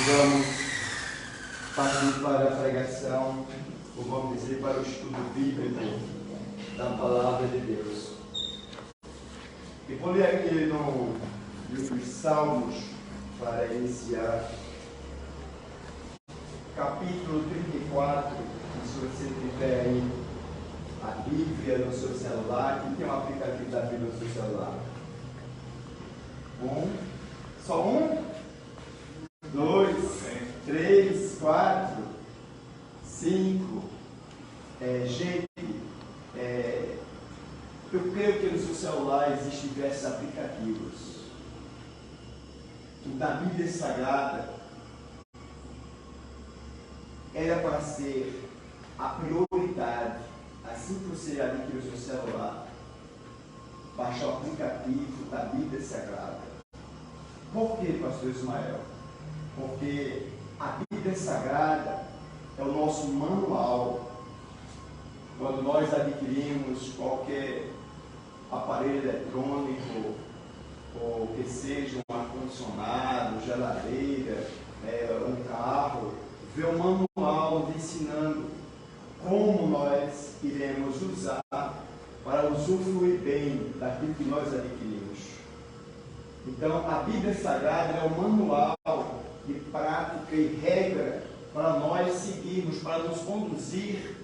Vamos partir para a pregação, ou vamos dizer, para o estudo bíblico da Palavra de Deus. E vou ler aqui no livro de Salmos, para iniciar, capítulo 34, se você tiver aí a Bíblia no seu celular, que tem um aplicativo da Bíblia no seu celular. Só um? 2, 3, 4, 5. Gente, eu creio que no seu celular existem diversos aplicativos. Da Bíblia Sagrada era para ser a prioridade, assim que você adquirir o seu celular, baixar o aplicativo da Bíblia Sagrada. Por que, pastor Ismael? Porque a Bíblia Sagrada é o nosso manual. Quando nós adquirimos qualquer aparelho eletrônico, ou que seja um ar-condicionado, geladeira, um carro, vê um manual ensinando como nós iremos usar para usufruir bem daquilo que nós adquirimos. Então, a Bíblia Sagrada é o manual de prática e regra para nós seguirmos, para nos conduzir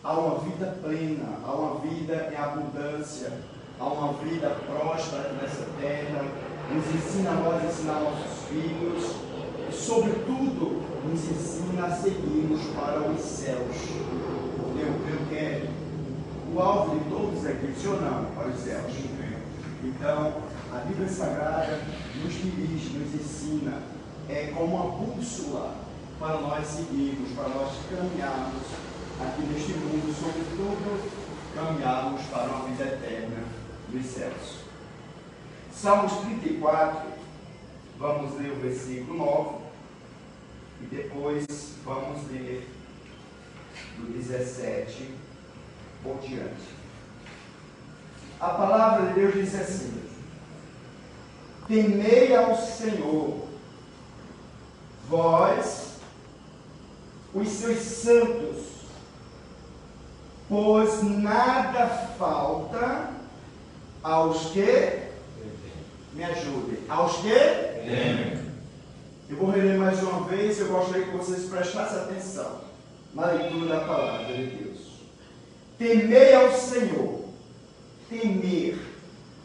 a uma vida plena, a uma vida em abundância, a uma vida próspera aqui nessa terra. Nos ensina a nós ensinar nossos filhos e, sobretudo, nos ensina a seguirmos para os céus. Porque eu creio que é o alvo de todos aqui, sim ou não, para os céus. Então, a Bíblia Sagrada nos dirige, nos ensina, é como uma bússola para nós seguirmos, para nós caminharmos aqui neste mundo, sobretudo caminharmos para uma vida eterna nos céus. Salmos 34, vamos ler o versículo 9 e depois vamos ler do 17 por diante. A palavra de Deus diz assim: temei ao Senhor, vós, os seus santos, pois nada falta aos que me ajudem. Aos que? Eu vou reler mais uma vez. Eu gostaria que vocês prestassem atenção na leitura da palavra de Deus. Temei ao Senhor. Temer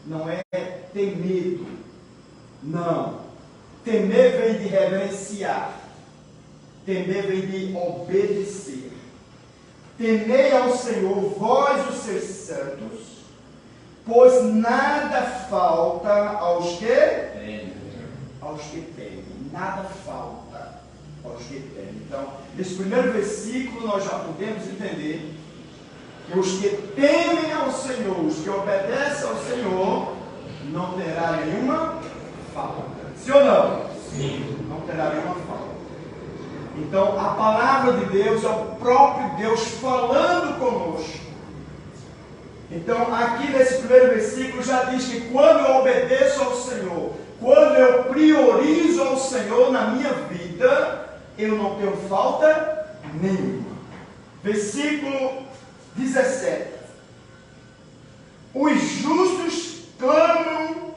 não é ter medo. Não. Temer vem de reverenciar. Temer vem de obedecer. Temei ao Senhor, vós os seus santos, pois nada falta aos que temem. Aos que temem. Nada falta aos que temem. Então, nesse primeiro versículo, nós já podemos entender que os que temem ao Senhor, os que obedecem ao Senhor, não terá nenhuma falta. Sim ou não? Sim. Não terá nenhuma falta. Então, a palavra de Deus é o próprio Deus falando conosco. Então, aqui nesse primeiro versículo já diz que quando eu obedeço ao Senhor, quando eu priorizo ao Senhor na minha vida, eu não tenho falta nenhuma. Versículo 17. Os justos clamam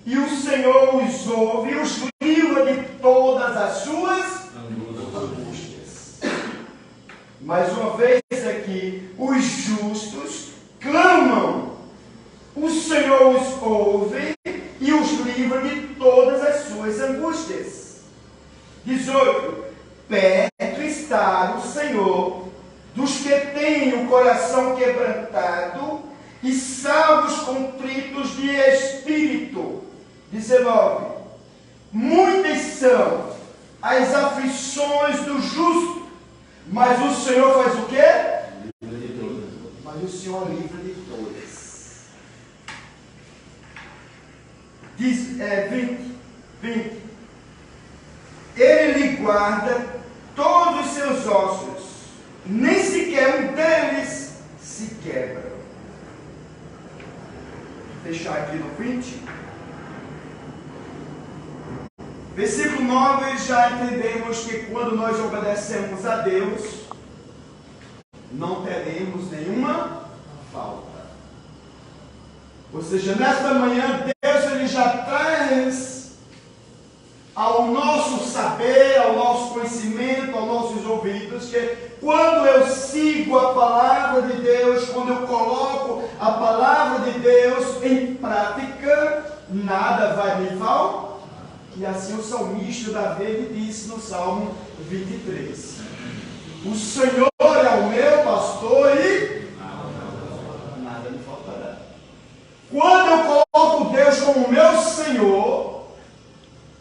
e o Senhor os ouve e os livra de todas as suas angústias. Mais uma vez aqui, os justos clamam, o Senhor os ouve e os livra de todas as suas angústias. 18. Perto está o Senhor dos que têm o coração quebrantado e salva os contritos de espírito. 19. Muitas são as aflições do justo, mas o Senhor faz o quê? Livra de todas. Mas o Senhor livra de todas. 20. Ele lhe guarda todos os seus ossos, nem sequer um deles se quebra. Vou fechar aqui no 20. Versículo 9, já entendemos que quando nós obedecemos a Deus, não teremos nenhuma falta. Ou seja, nesta manhã, Deus ele já traz ao nosso saber, ao nosso conhecimento, aos nossos ouvidos, que quando eu sigo a palavra de Deus, quando eu coloco a palavra de Deus em prática, nada vai me faltar. E assim o salmista Davi disse no Salmo 23: o Senhor é o meu pastor e nada me faltará. Quando eu coloco Deus como meu Senhor,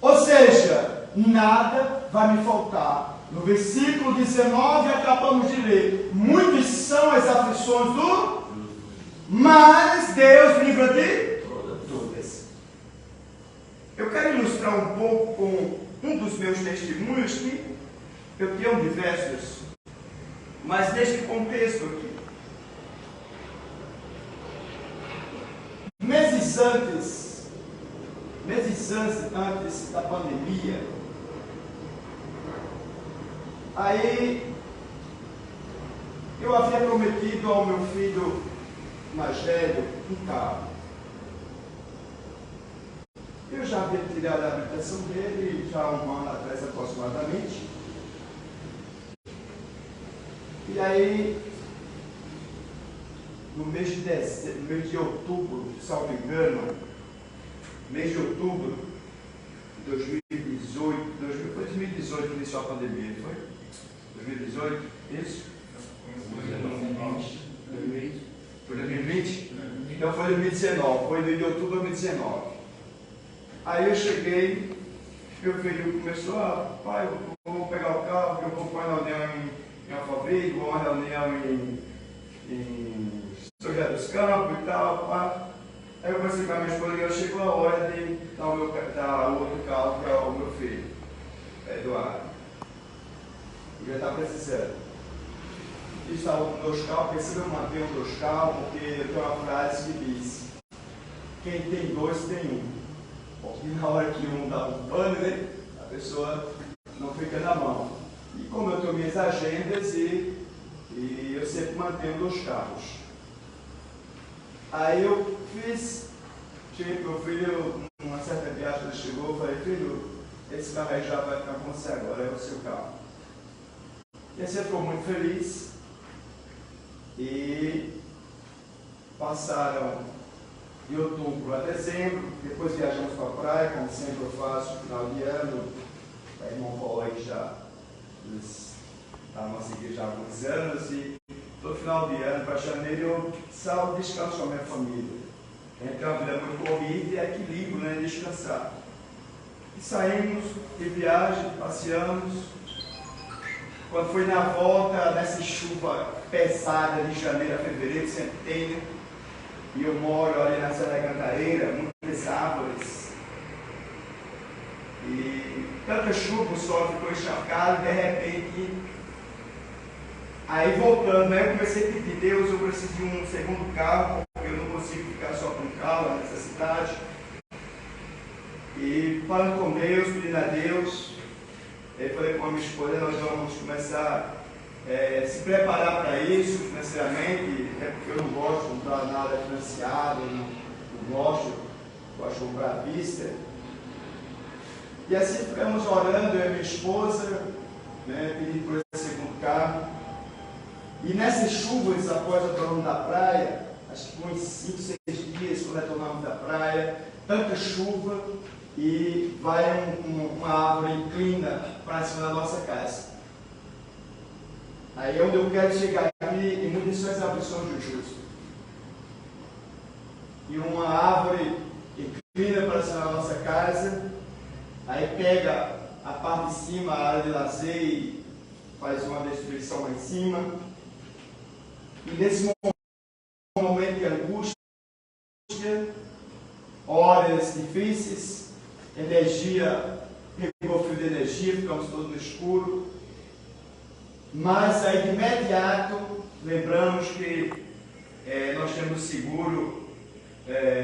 ou seja, nada vai me faltar. No versículo 19 acabamos de ler: muitas são as aflições do, mas Deus livra de todas. Eu quero ilustrar um pouco com um dos meus testemunhos que eu tenho diversos, mas neste contexto aqui. Meses antes da pandemia, aí eu havia prometido ao meu filho mais velho um carro. Eu já havia tirado a habilitação dele já há um ano atrás aproximadamente. E aí, no mês de outubro, salvo engano, mês de outubro de 2018, foi 2018 que iniciou a pandemia, foi? 2018, isso? Foi 2020? Então foi 2019, foi de outubro de 2019. Aí eu cheguei, meu filho começou: pai, eu vou pegar o carro, eu vou para uma reunião em Alphaville, vou uma reunião em São José dos Campos e tal, pá. Aí eu pensei com a minha esposa que chegou a hora de dar o outro carro para o meu filho, Eduardo. Ele já está precisando. E estava com 2 carros, pensei eu manter os 2 carros, porque eu tenho uma frase que diz: quem tem 2 tem 1. Porque na hora que um dá um pano, né, a pessoa não fica na mão. E como eu tenho minhas agendas e eu sempre mantenho 2 carros. Aí eu cheguei para o meu filho, uma certa viagem ele chegou, eu falei: filho, esse carro aí já vai ficar com você agora, é o seu carro. E aí você ficou muito feliz. E passaram de outubro a dezembro, depois viajamos para a praia, como sempre eu faço no final de ano. O irmão Paulo aí já está na nossa igreja há alguns anos, e todo final de ano, para janeiro, eu salvo descanso com a minha família. A gente tem uma vida muito corrida e é equilíbrio, né? Descansar. E saímos de viagem, passeamos. Quando foi na volta, nessa chuva pesada de janeiro a fevereiro, sempre tem, né? E eu moro ali na Serra da Cantareira, muitas árvores. E tanta chuva, o sol ficou encharcado, de repente. Aí voltando, né, eu comecei a pedir: Deus, eu preciso de um segundo carro, porque eu não consigo ficar só com um carro nessa cidade. E falando com Deus, pedindo a Deus, eu falei com a minha esposa: nós vamos começar se preparar para isso financeiramente, porque eu não gosto de comprar nada financiado, não gosto de comprar à vista. E assim ficamos orando, eu e minha esposa, né, pedindo por esse segundo carro. E nessas chuvas, após retornarmos da praia, acho que uns 5, 6 dias, quando retornamos da praia, tanta chuva, e vai uma árvore inclina para cima da nossa casa. Aí é onde eu quero chegar aqui, e muitas são as aflições do justo. E uma árvore inclina para cima da nossa casa, aí pega a parte de cima, a área de lazer, e faz uma destruição lá em cima. E nesse momento de angústia, horas difíceis, energia, pegou fio de energia, ficamos todos no escuro. Mas aí de imediato lembramos que nós temos seguro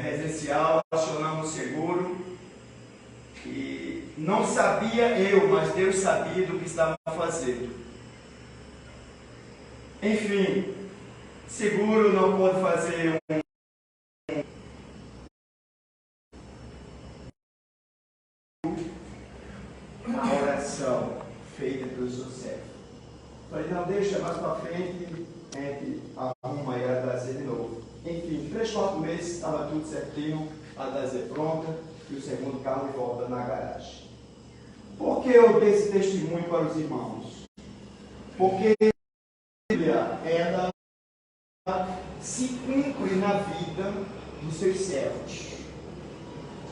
residencial, acionamos o seguro e Não sabia eu, mas Deus sabia do que estava fazendo. Enfim, seguro não pode fazer uma oração feita pelo seu servo. Falei, não, deixa mais para frente, a gente arruma e a trazer de novo. Enfim, 3, 4 meses estava tudo certinho, a trazer pronta e o segundo carro de volta na garagem. Por que eu dei esse testemunho para os irmãos? Porque a Bíblia, ela se cumpre na vida dos seus servos.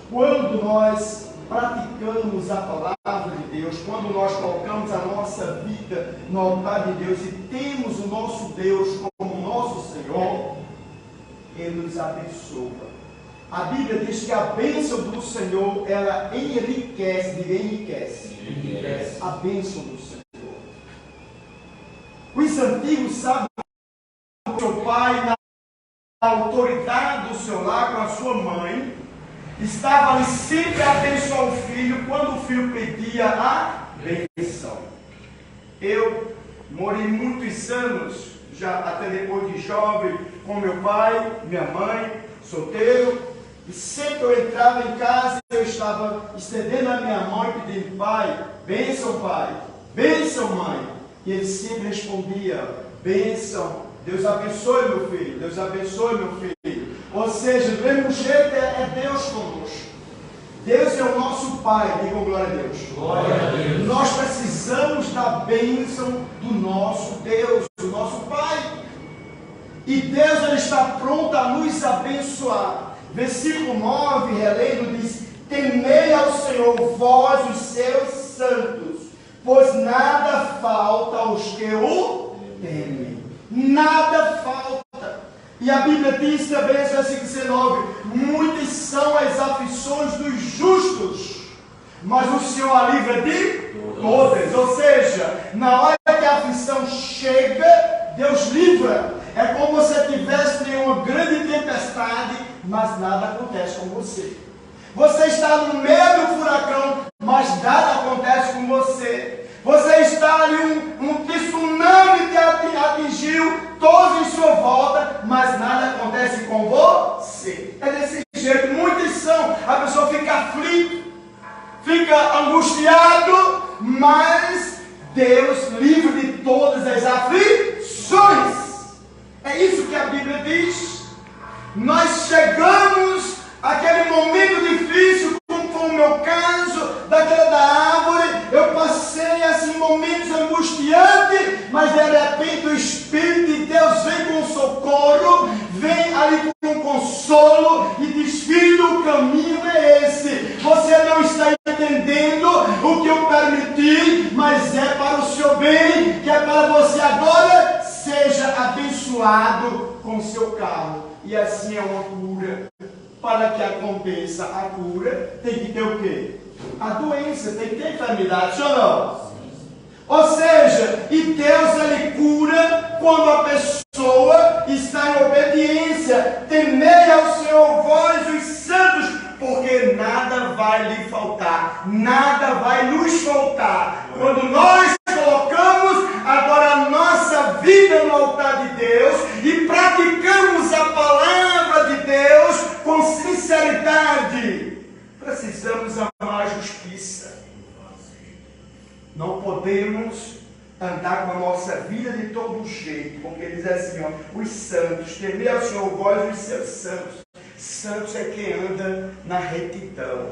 Quando nós praticamos a palavra de Deus, quando nós colocamos a nossa vida no altar de Deus e temos o nosso Deus como nosso Senhor, Ele nos abençoa. A Bíblia diz que a bênção do Senhor, ela enriquece, enriquece. A bênção do Senhor. Os antigos sabem que o seu pai, na autoridade do seu lar com a sua mãe, estava ali sempre a abençoar o filho quando o filho pedia a bênção. Eu morei muitos anos, já até depois de jovem, com meu pai, minha mãe, solteiro, e sempre eu entrava em casa, eu estava estendendo a minha mão e pedindo, pai, bênção pai, bênção mãe. E ele sempre respondia, bênção, Deus abençoe meu filho, Deus abençoe meu filho. Ou seja, do mesmo jeito é Deus conosco. Deus é o nosso Pai, digam glória a Deus. Glória a Deus. Nós precisamos da bênção do nosso Deus, do nosso Pai. E Deus ele está pronto a nos abençoar. Versículo 9, releio, diz, temei ao Senhor, vós os seus santos, pois nada falta aos que o temem. Nada falta. E a Bíblia diz também, versículo 19, muitas são as aflições dos justos, mas o Senhor a livra de todas. Ou seja, na hora que a aflição chega, Deus livra. É como se você tivesse em uma grande tempestade, mas nada acontece com você. Você está no meio do furacão, mas nada acontece com você. Você está ali, um tsunami que atingiu todos em sua volta, mas nada acontece com você. É desse jeito, muitos são. A pessoa fica aflita, fica angustiado, mas Deus livra de todas as aflições. É isso que a Bíblia diz. Nós chegamos àquele momento difícil, como foi o meu caso, daquela da árvore. Eu passei assim momentos angustiantes, mas de repente o Espírito de Deus vem com socorro, vem ali com consolo e diz, filho, o caminho é esse. Você não está entendendo o que eu permiti, mas é para o seu bem, que é para você agora seja abençoado com o seu carro. E assim é uma cura. Para que aconteça a cura, tem que ter o quê? A doença, tem que ter enfermidade, ou não? Ou seja, e Deus ele cura quando a pessoa está em obediência. Temei ao Senhor, vós os santos, porque nada vai lhe faltar, nada vai nos faltar. Quando nós colocamos agora a nossa vida no altar de Deus e praticamos a palavra de Deus com sinceridade, precisamos amar a justiça. Não podemos andar com a nossa vida de todo jeito, porque diz assim, ó, os santos, temei ao Senhor, vós os seus santos. Santos é quem anda na retidão,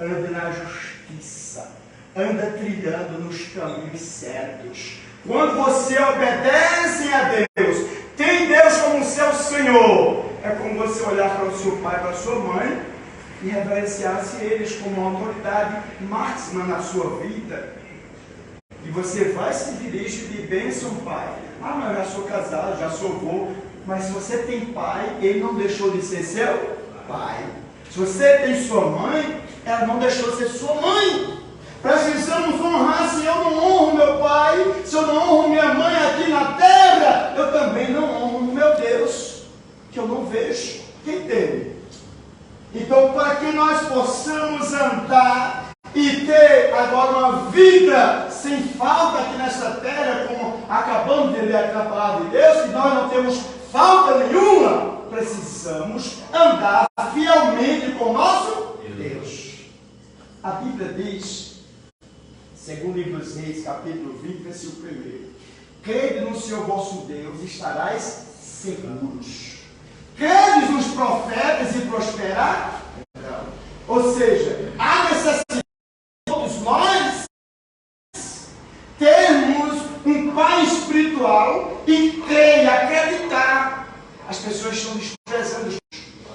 anda na justiça, anda trilhando nos caminhos certos. Quando você obedece a Deus, tem Deus como seu Senhor, é como você olhar para o seu pai, para a sua mãe e reverenciar-se eles como uma autoridade máxima na sua vida. E você vai se dirigir de bênção, pai. Ah, mas eu já sou casado, já sou avô. Mas se você tem pai, ele não deixou de ser seu pai. Se você tem sua mãe, ela não deixou de ser sua mãe. Precisamos honrar. Se eu não honro meu pai, se eu não honro minha mãe aqui na terra, eu também não honro meu Deus, que eu não vejo. Quem tem? Então, para que nós possamos andar e ter vida sem falta aqui nesta terra, como acabamos de ler aqui na palavra de Deus, que nós não temos falta nenhuma, precisamos andar fielmente com o nosso Deus. A Bíblia diz, segundo o livro dos Reis, capítulo 20, versículo 1, crede no Senhor vosso Deus e estarais seguros. Credes nos profetas e prosperarão. Ou seja, há necessidade de todos nós termos um pai espiritual e crer e acreditar. As pessoas estão discutindo